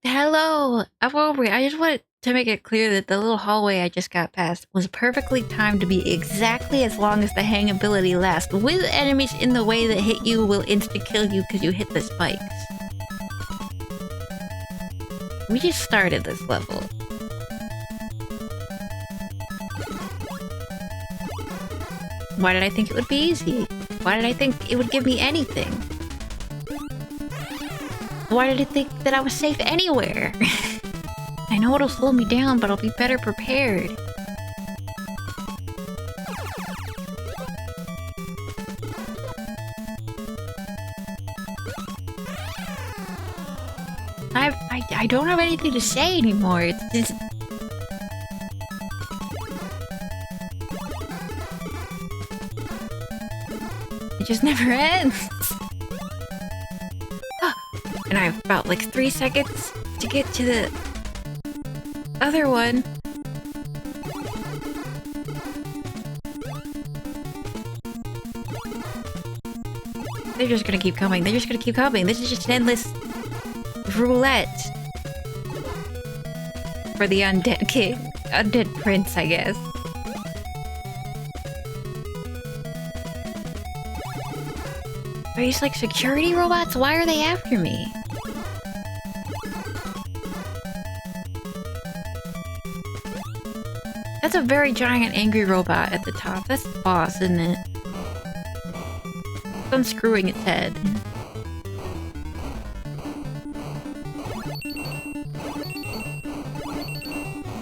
Hello, I'm Omri. I just wanted to make it clear that the little hallway I just got past was perfectly timed to be exactly as long as the hang ability lasts, with enemies in the way that hit you will insta-kill you because you hit the spikes. We just started this level. Why did I think it would be easy? Why did I think it would give me anything? Why did I think that I was safe anywhere? I know it'll slow me down, but I'll be better prepared. I don't have anything to say anymore. It's just... It just never ends. And I have about like 3 seconds to get to the other one. They're just gonna keep coming. They're just gonna keep coming. This is just an endless roulette for the undead king. Undead prince, I guess. Are these like security robots? Why are they after me? That's a very giant angry robot at the top. That's the boss, isn't it? It's unscrewing its head.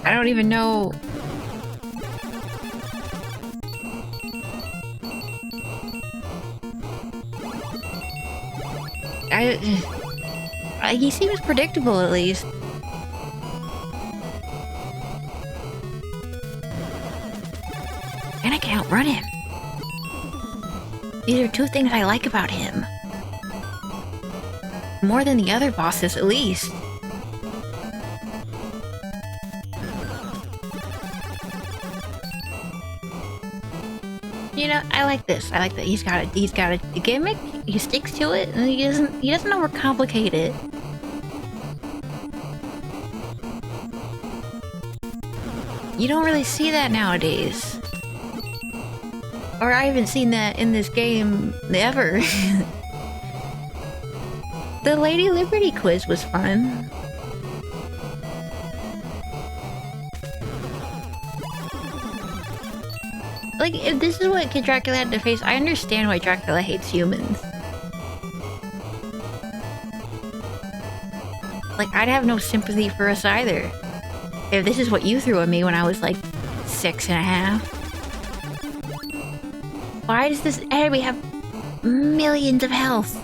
I don't even know... he seems predictable, at least. And I can outrun him. These are two things I like about him. More than the other bosses, at least. You know, I like this. I like that he's got a gimmick. He sticks to it, and he doesn't overcomplicate it. You don't really see that nowadays. Or I haven't seen that in this game ever. The Lady Liberty quiz was fun. Like, if this is what Kid Dracula had to face, I understand why Dracula hates humans. Like, I'd have no sympathy for us either. If this is what you threw at me when I was like 6.5. Why does this enemy have millions of health?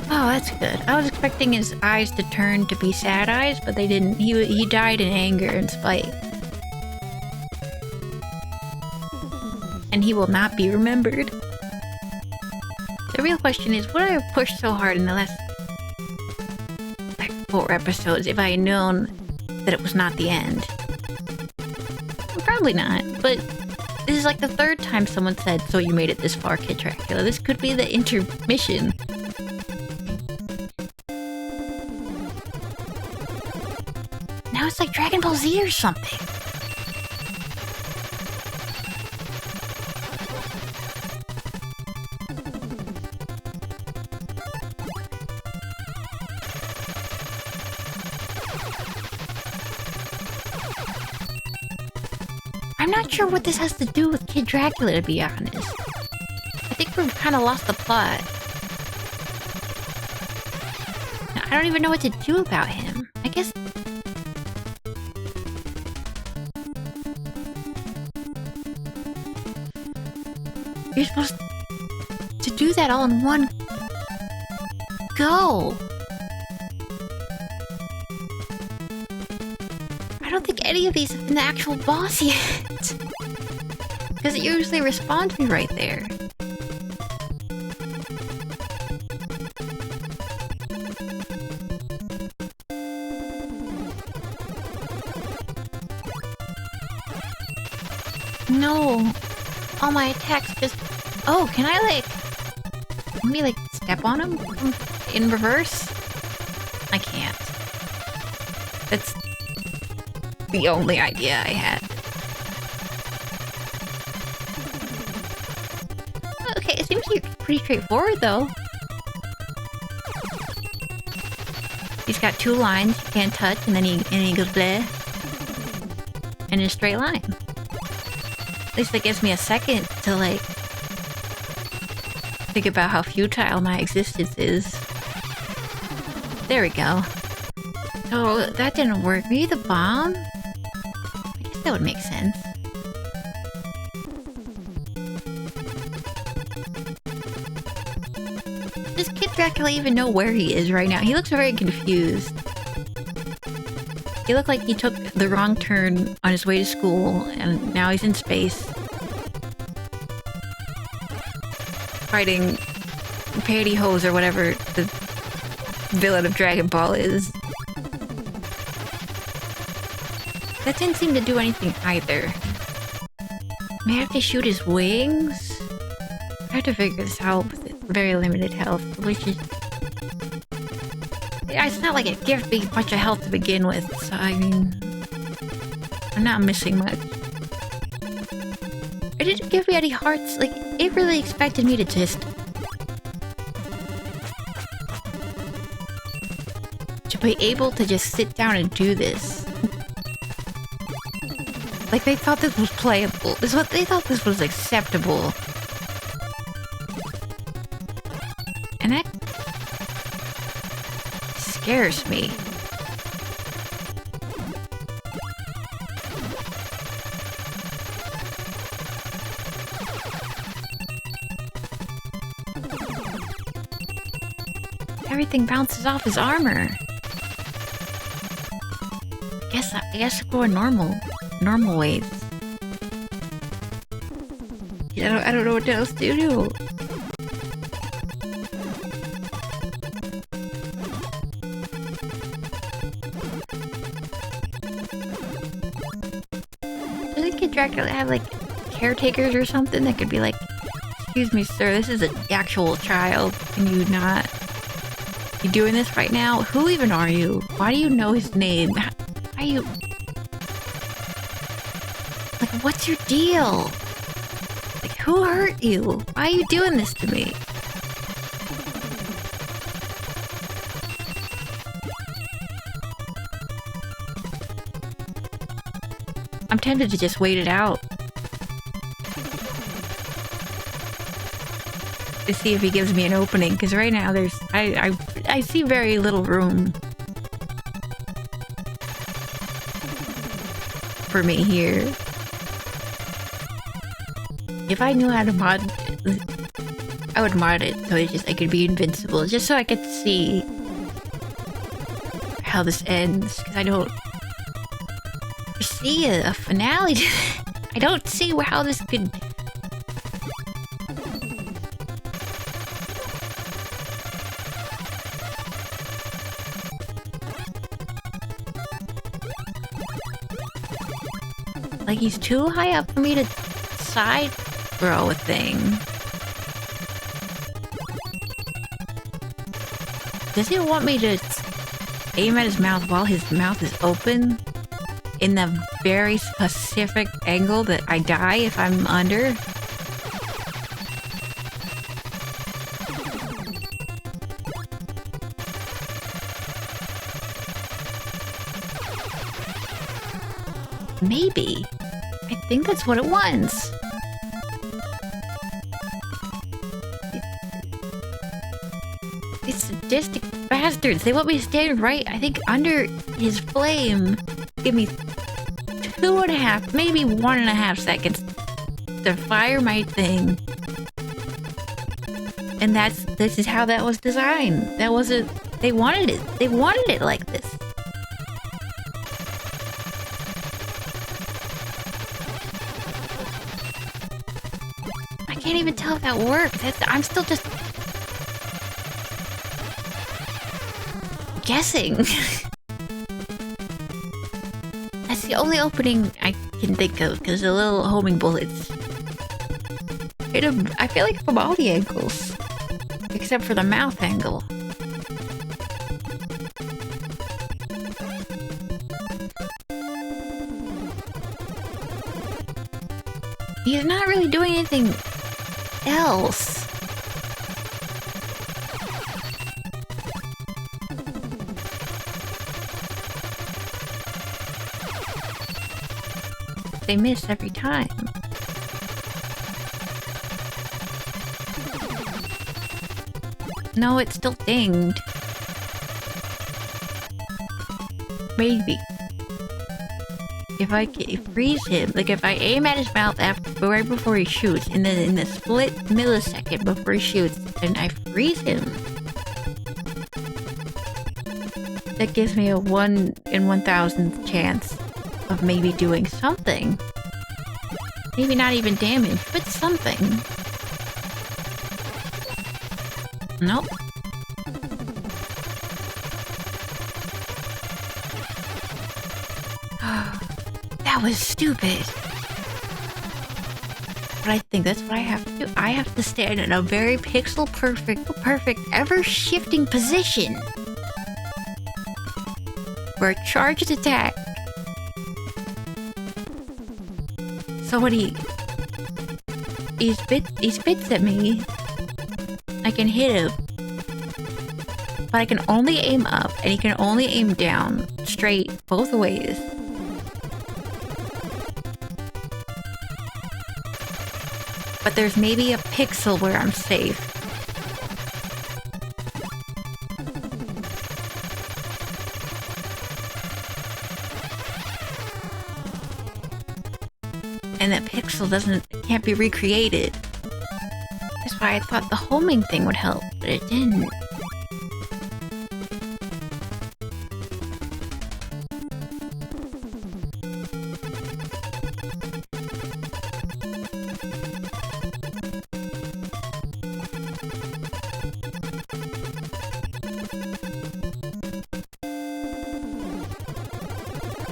Oh, that's good. I was expecting his eyes to turn to be sad eyes, but they didn't. He died in anger and spite. And he will not be remembered. The real question is, would I have pushed so hard in the last like 4 episodes if I had known that it was not the end? Probably not, but this is like the 3rd time someone said, "So you made it this far, Kid Dracula." This could be the intermission. Now it's like Dragon Ball Z or something. I'm not sure what this has to do with Kid Dracula, to be honest. I think we've kind of lost the plot. I don't even know what to do about him. I guess... You're supposed to do that all in one go. I don't think any of these have been the actual boss yet. Because it usually respawns me right there. No. All my attacks just... Oh, can I like... Let me like step on him in reverse? I can't. That's the only idea I had. Okay, it seems pretty straightforward though. He's got two lines you can't touch, and then he goes bleh. And in a straight line. At least that gives me a second to like think about how futile my existence is. There we go. So that didn't work. Maybe the bomb? I guess that would make sense. Does Kid Dracula even know where he is right now? He looks very confused. He looked like he took the wrong turn on his way to school, and now he's in space. Fighting pantyhose or whatever the villain of Dragon Ball is. That didn't seem to do anything either. May I have to shoot his wings? I have to figure this out with very limited health, which is... It's not like it gives me a bunch of health to begin with, so I mean... I'm not missing much. It didn't give me any hearts, like, it really expected me to just... to be able to just sit down and do this. Like, they thought this was playable. This is what they thought this was acceptable. And that... scares me. Everything bounces off his armor. I guess go normal ways. I don't know what else to do. I think Kid Dracula have like caretakers or something that could be like, excuse me, sir, this is an actual child. Can you not? You doing this right now? Who even are you? Why do you know his name? Why are you... Like, what's your deal? Like, who hurt you? Why are you doing this to me? I'm tempted to just wait it out. To see if he gives me an opening, because right now there's... I see very little room for me here. If I knew how to mod, I would mod it so I could be invincible, just so I could see how this ends, because I don't see a finale. I don't see how this could... Like, he's too high up for me to side throw a thing. Does he want me to aim at his mouth while his mouth is open? In the very specific angle that I die if I'm under? Maybe. I think that's what it wants. It's sadistic bastards. They want me to stand right, I think, under his flame. Give me 2.5, maybe 1.5 seconds to fire my thing. And this is how that was designed. That wasn't... They wanted it. They wanted it like this. I can't even tell if that worked. I'm still just... guessing. That's the only opening I can think of, because the little homing bullets hit him, I feel like, from all the angles. Except for the mouth angle. He's not really doing anything else. They miss every time. No, it's still dinged. Maybe. If I freeze him, like if I aim at his mouth right before he shoots, and then in the split millisecond before he shoots, and I freeze him, that gives me a 1 in 1,000th chance of maybe doing something. Maybe not even damage, but something. Nope. That was stupid. But I think that's what I have to do. I have to stand in a very pixel perfect, ever-shifting position for a charged attack. So when he spits at me, I can hit him, but I can only aim up, and he can only aim down, straight, both ways. But there's maybe a pixel where I'm safe. And that pixel can't be recreated. That's why I thought the homing thing would help, but it didn't.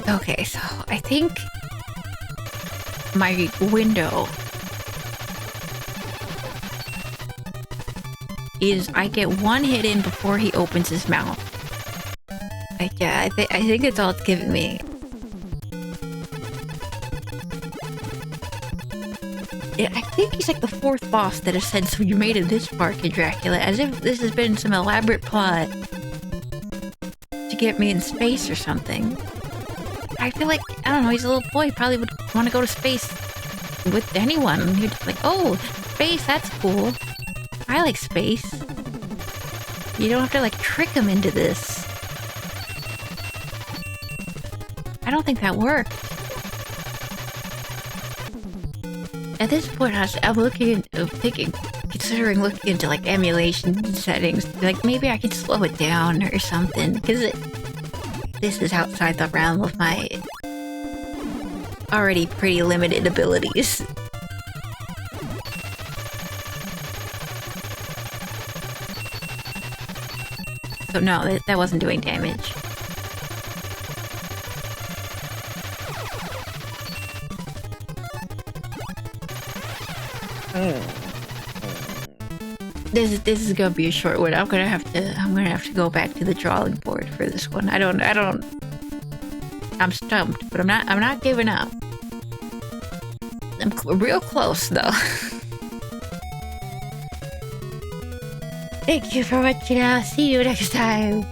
Okay, so I think my window is I get one hit in before he opens his mouth. I think that's all it's giving me. I think he's like the fourth boss that has said, so you made it this far, Kid Dracula, as if this has been some elaborate plot to get me in space or something. I feel like, I don't know, he's a little boy, he probably would want to go to space with anyone. He'd be like, oh, space, that's cool. I like space. You don't have to like trick him into this. I don't think that worked. At this point, I'm considering looking into like emulation settings. Like maybe I could slow it down or something, because this is outside the realm of my already pretty limited abilities. So no, that wasn't doing damage. This is gonna be a short one. I'm gonna have to go back to the drawing board for this one. I'm stumped, but I'm not giving up. I'm real close though. Thank you for watching. I'll see you next time.